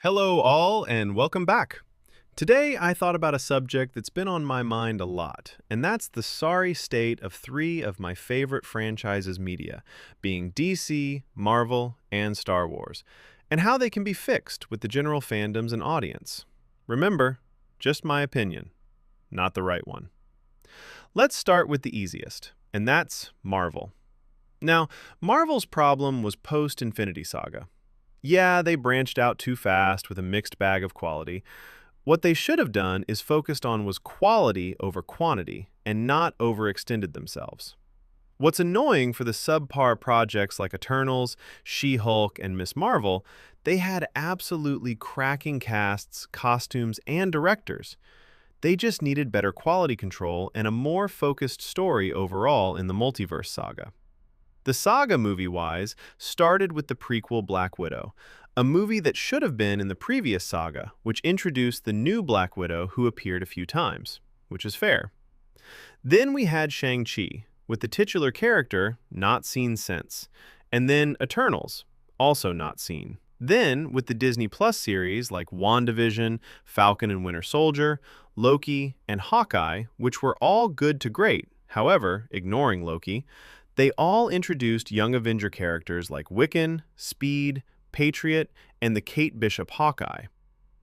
Hello, all, and welcome back. Today, I thought about a subject that's been on my mind a lot, and that's the sorry state of three of my favorite franchises media, being DC, Marvel, and Star Wars, and how they can be fixed with the general fandoms and audience. Remember, just my opinion, not the right one. Let's start with the easiest, and that's Marvel. Now, Marvel's problem was post-Infinity Saga. Yeah, they branched out too fast with a mixed bag of quality. What they should have done is focused on was quality over quantity and not overextended themselves. What's annoying for the subpar projects like Eternals, She-Hulk, and Miss Marvel, they had absolutely cracking casts, costumes, and directors. They just needed better quality control and a more focused story overall in the multiverse saga. The saga movie-wise started with the prequel Black Widow, a movie that should have been in the previous saga, which introduced the new Black Widow who appeared a few times, which is fair. Then we had Shang-Chi, with the titular character not seen since, and then Eternals, also not seen. Then, with the Disney Plus series like WandaVision, Falcon and Winter Soldier, Loki, and Hawkeye, which were all good to great, however, ignoring Loki, they all introduced young Avenger characters like Wiccan, Speed, Patriot, and the Kate Bishop Hawkeye.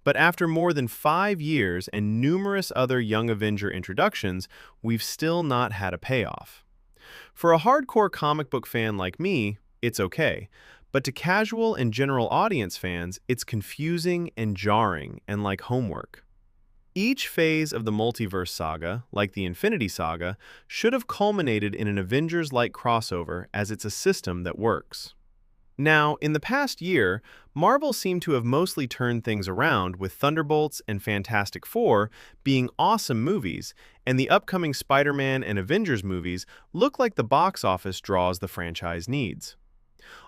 But after more than 5 years and numerous other young Avenger introductions, we've still not had a payoff. For a hardcore comic book fan like me, it's okay, but to casual and general audience fans, it's confusing and jarring and like homework. Each phase of the multiverse saga, like the Infinity Saga, should have culminated in an Avengers-like crossover as it's a system that works. Now, in the past year, Marvel seemed to have mostly turned things around with Thunderbolts and Fantastic Four being awesome movies, and the upcoming Spider-Man and Avengers movies look like the box office draws the franchise needs.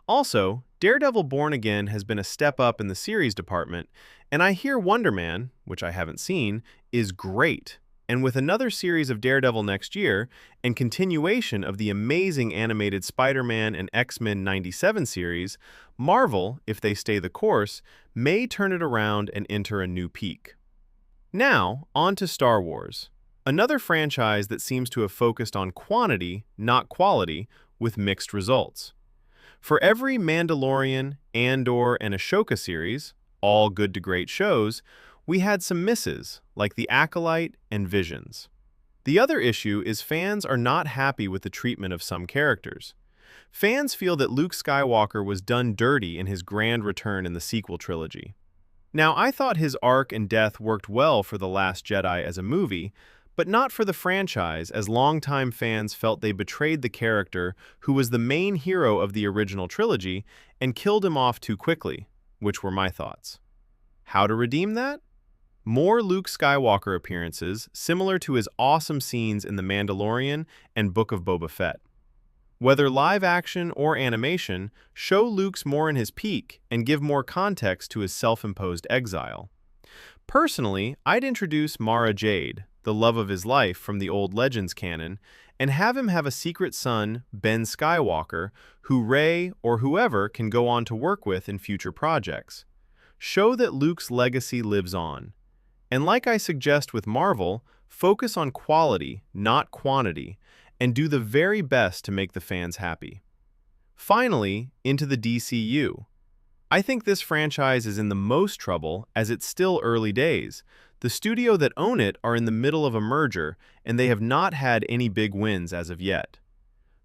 Also, Daredevil Born Again has been a step up in the series department, and I hear Wonder Man, which I haven't seen, is great. And with another series of Daredevil next year, and continuation of the amazing animated Spider-Man and X-Men '97 series, Marvel, if they stay the course, may turn it around and enter a new peak. Now, on to Star Wars, another franchise that seems to have focused on quantity, not quality, with mixed results. For every Mandalorian, Andor, and Ashoka series, all good to great shows, we had some misses, like The Acolyte and Visions. The other issue is fans are not happy with the treatment of some characters. Fans feel that Luke Skywalker was done dirty in his grand return in the sequel trilogy. Now, I thought his arc and death worked well for The Last Jedi as a movie, but not for the franchise, as longtime fans felt they betrayed the character who was the main hero of the original trilogy and killed him off too quickly, which were my thoughts. How to redeem that? More Luke Skywalker appearances, similar to his awesome scenes in The Mandalorian and Book of Boba Fett. Whether live action or animation, show Luke's more in his peak and give more context to his self-imposed exile. Personally, I'd introduce Mara Jade, the love of his life from the old Legends canon, and have him have a secret son, Ben Skywalker, who Rey or whoever can go on to work with in future projects. Show that Luke's legacy lives on. And like I suggest with Marvel, focus on quality, not quantity, and do the very best to make the fans happy. Finally, into the DCU. I think this franchise is in the most trouble as it's still early days. The studio that own it are in the middle of a merger, and they have not had any big wins as of yet.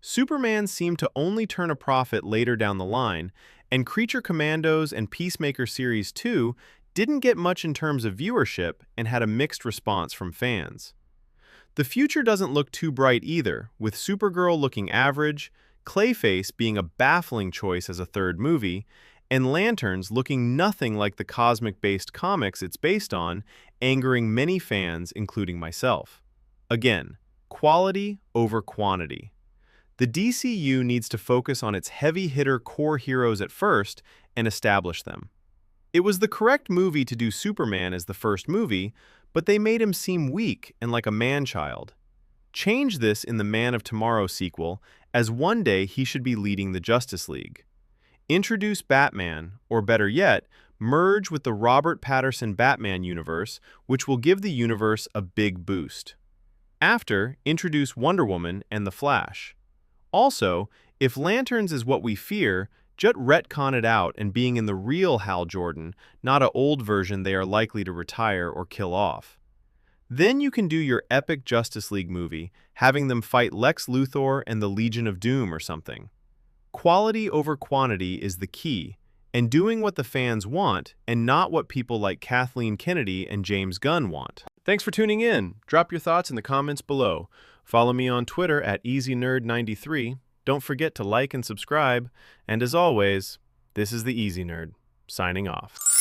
Superman seemed to only turn a profit later down the line, and Creature Commandos and Peacemaker Series 2 didn't get much in terms of viewership and had a mixed response from fans. The future doesn't look too bright either, with Supergirl looking average, Clayface being a baffling choice as a third movie, and Lanterns looking nothing like the cosmic-based comics it's based on, angering many fans, including myself. Again, quality over quantity. The DCU needs to focus on its heavy-hitter core heroes at first and establish them. It was the correct movie to do Superman as the first movie, but they made him seem weak and like a man-child. Change this in the Man of Tomorrow sequel, as one day he should be leading the Justice League. Introduce Batman, or better yet, merge with the Robert Pattinson Batman universe, which will give the universe a big boost. After, introduce Wonder Woman and the Flash. Also, if Lanterns is what we fear, just retcon it out and being in the real Hal Jordan, not a old version they are likely to retire or kill off. Then you can do your epic Justice League movie, having them fight Lex Luthor and the Legion of Doom or something. Quality over quantity is the key, and doing what the fans want and not what people like Kathleen Kennedy and James Gunn want. Thanks for tuning in. Drop your thoughts in the comments below. Follow me on Twitter at EasyNerd93. Don't forget to like and subscribe. And as always, this is the Easy Nerd, signing off.